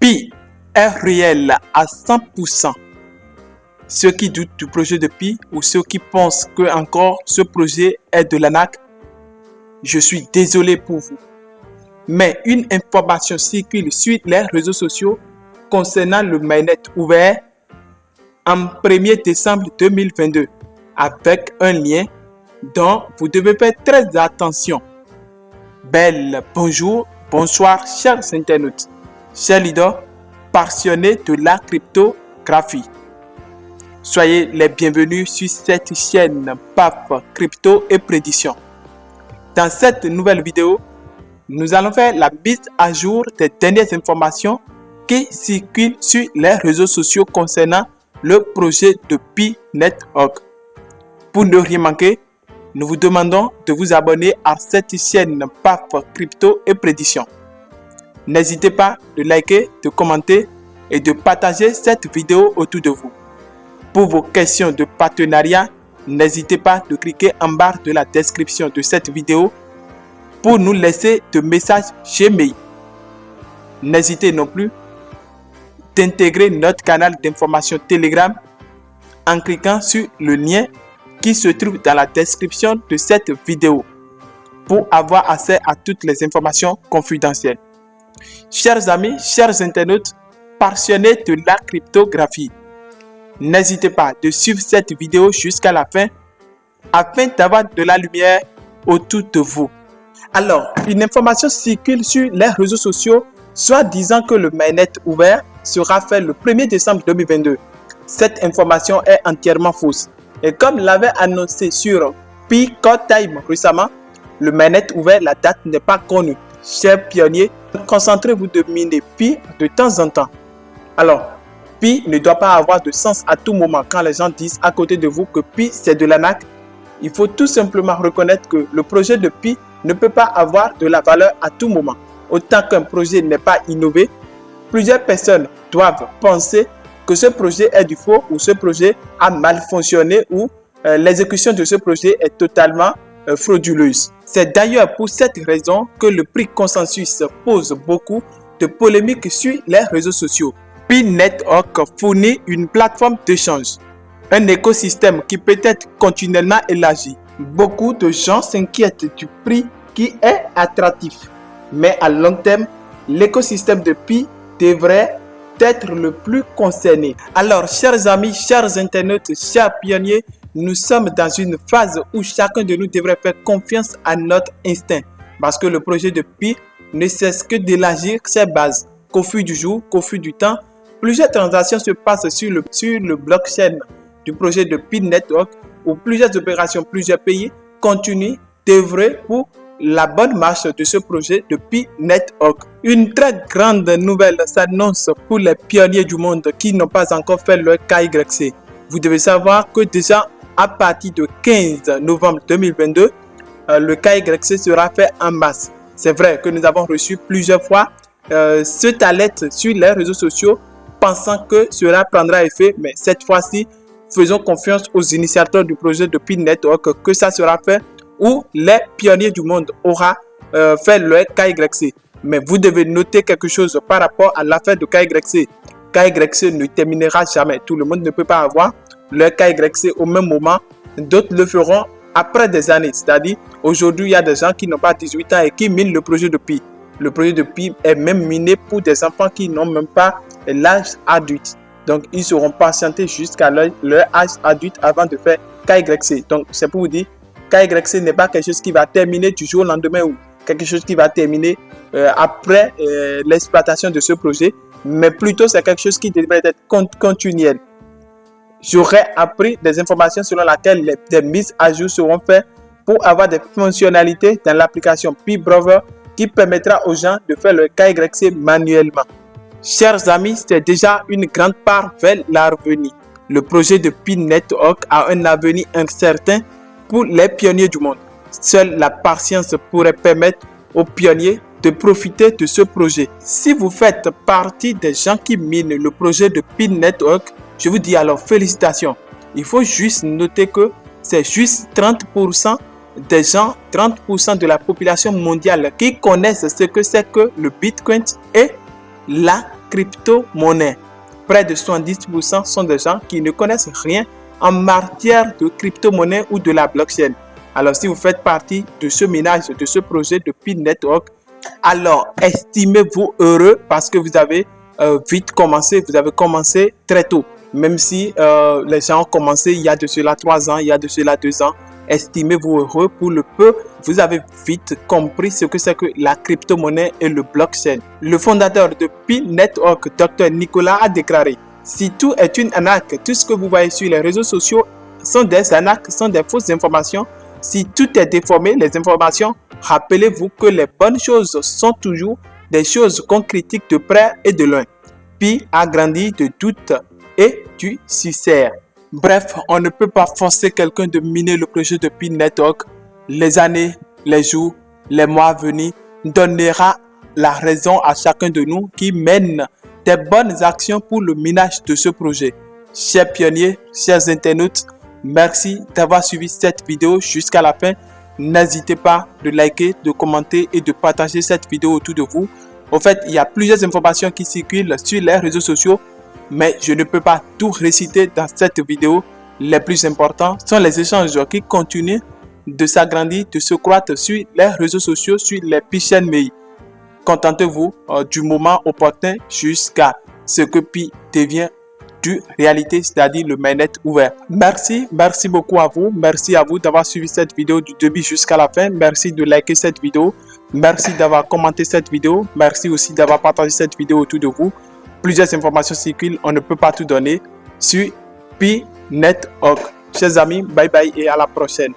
Pi est réel à 100%. Ceux qui doutent du projet de Pi ou ceux qui pensent que encore ce projet est de l'arnaque, je suis désolé pour vous. Mais une information circule sur les réseaux sociaux concernant le mainnet ouvert en 1er décembre 2022 avec un lien dont vous devez faire très attention. Belle, bonjour, bonsoir chers internautes, chers leaders passionnés de la cryptographie. Soyez les bienvenus sur cette chaîne PAF Crypto et Prédiction. Dans cette nouvelle vidéo, nous allons faire la mise à jour des dernières informations qui circulent sur les réseaux sociaux concernant le projet de Pi Network. Pour ne rien manquer, nous vous demandons de vous abonner à cette chaîne PAF Crypto et Prédiction. N'hésitez pas de liker, de commenter et de partager cette vidéo autour de vous. Pour vos questions de partenariat, n'hésitez pas de cliquer en barre de la description de cette vidéo pour nous laisser de messages Gmail. N'hésitez non plus d'intégrer notre canal d'information Telegram en cliquant sur le lien qui se trouve dans la description de cette vidéo pour avoir accès à toutes les informations confidentielles. Chers amis, chers internautes passionnés de la cryptographie, n'hésitez pas de suivre cette vidéo jusqu'à la fin afin d'avoir de la lumière autour de vous. Alors, une information circule sur les réseaux sociaux soit disant que le mainnet ouvert sera fait le 1er décembre 2022. Cette information est entièrement fausse. Et comme l'avait annoncé sur Pi Code Time récemment, le mainnet ouvert, la date n'est pas connue. Chers pionniers, concentrez-vous de miner Pi de temps en temps. Alors, Pi ne doit pas avoir de sens à tout moment quand les gens disent à côté de vous que Pi c'est de l'arnaque. Il faut tout simplement reconnaître que le projet de Pi ne peut pas avoir de la valeur à tout moment. Autant qu'un projet n'est pas innové, plusieurs personnes doivent penser que ce projet est du faux ou ce projet a mal fonctionné ou l'exécution de ce projet est totalement frauduleuse. C'est d'ailleurs pour cette raison que le prix consensus pose beaucoup de polémiques sur les réseaux sociaux. Pi Network fournit une plateforme d'échange, un écosystème qui peut être continuellement élargi. Beaucoup de gens s'inquiètent du prix qui est attractif, mais à long terme, l'écosystème de Pi devrait être le plus concerné. Alors, chers amis, chers internautes, chers pionniers, nous sommes dans une phase où chacun de nous devrait faire confiance à notre instinct, parce que le projet de Pi ne cesse que d'élargir ses bases. Qu'au fil du jour, qu'au fil du temps, plusieurs transactions se passent sur le blockchain du projet de Pi Network, où plusieurs opérations, plusieurs pays continuent d'œuvrer pour la bonne marche de ce projet de Pi Network. Une très grande nouvelle s'annonce pour les pionniers du monde qui n'ont pas encore fait leur KYC. Vous devez savoir que déjà à partir du 15 novembre 2022, le KYC sera fait en masse. C'est vrai que nous avons reçu plusieurs fois cette alerte sur les réseaux sociaux pensant que cela prendra effet, mais cette fois-ci, faisons confiance aux initiateurs du projet de Pi Network que ça sera fait où les pionniers du monde auront fait leur KYC. Mais vous devez noter quelque chose par rapport à l'affaire de KYC. KYC ne terminera jamais. Tout le monde ne peut pas avoir leur KYC au même moment. D'autres le feront après des années. C'est-à-dire, aujourd'hui, il y a des gens qui n'ont pas 18 ans et qui minent le projet de Pi. Le projet de Pi est même miné pour des enfants qui n'ont même pas l'âge adulte. Donc, ils seront patientés jusqu'à leur âge adulte avant de faire KYC. Donc, c'est pour vous dire, KYC n'est pas quelque chose qui va terminer du jour au lendemain ou quelque chose qui va terminer après l'exploitation de ce projet, mais plutôt c'est quelque chose qui devrait être continuel. J'aurais appris des informations selon lesquelles des mises à jour seront faites pour avoir des fonctionnalités dans l'application Pi Browser qui permettra aux gens de faire le KYC manuellement. Chers amis, c'est déjà une grande part vers l'avenir. Le projet de Pi Network a un avenir incertain pour les pionniers du monde. Seule la patience pourrait permettre aux pionniers de profiter de ce projet. Si vous faites partie des gens qui minent le projet de Pi Network, je vous dis alors félicitations. Il faut juste noter que c'est juste 30% des gens, 30% de la population mondiale qui connaissent ce que c'est que le Bitcoin et la crypto-monnaies. Près de 70% sont des gens qui ne connaissent rien en matière de crypto-monnaie ou de la blockchain. Alors, si vous faites partie de ce ménage, de ce projet de Pi Network, alors estimez-vous heureux parce que vous avez vite commencé, vous avez commencé très tôt. Même si les gens ont commencé il y a de cela 3 ans, il y a de cela 2 ans, estimez-vous heureux pour le peu. Vous avez vite compris ce que c'est que la crypto-monnaie et le blockchain. Le fondateur de Pi Network, Dr. Nicolas, a déclaré: si tout est une arnaque, tout ce que vous voyez sur les réseaux sociaux sont des arnaques, sont des fausses informations. Si tout est déformé, les informations, rappelez-vous que les bonnes choses sont toujours des choses qu'on critique de près et de loin. Pi a grandi de doute et du succès. Bref, on ne peut pas forcer quelqu'un de miner le projet de Pi Network. Les années, les jours, les mois à venir donnera la raison à chacun de nous qui mène des bonnes actions pour le minage de ce projet. Chers pionniers, chers internautes, merci d'avoir suivi cette vidéo jusqu'à la fin. N'hésitez pas de liker, de commenter et de partager cette vidéo autour de vous. En fait, il y a plusieurs informations qui circulent sur les réseaux sociaux, mais je ne peux pas tout réciter dans cette vidéo. Les plus importants sont les échanges qui continuent de s'agrandir, de se croître sur les réseaux sociaux, sur les Pichain Mei. Contentez-vous du moment opportun jusqu'à ce que Pi devienne de réalité, c'est-à-dire le mainnet ouvert. Merci beaucoup à vous. Merci à vous d'avoir suivi cette vidéo du début jusqu'à la fin. Merci de liker cette vidéo. Merci d'avoir commenté cette vidéo. Merci aussi d'avoir partagé cette vidéo autour de vous. Plusieurs informations circulent, on ne peut pas tout donner sur Pi Network. Chers amis, bye bye et à la prochaine.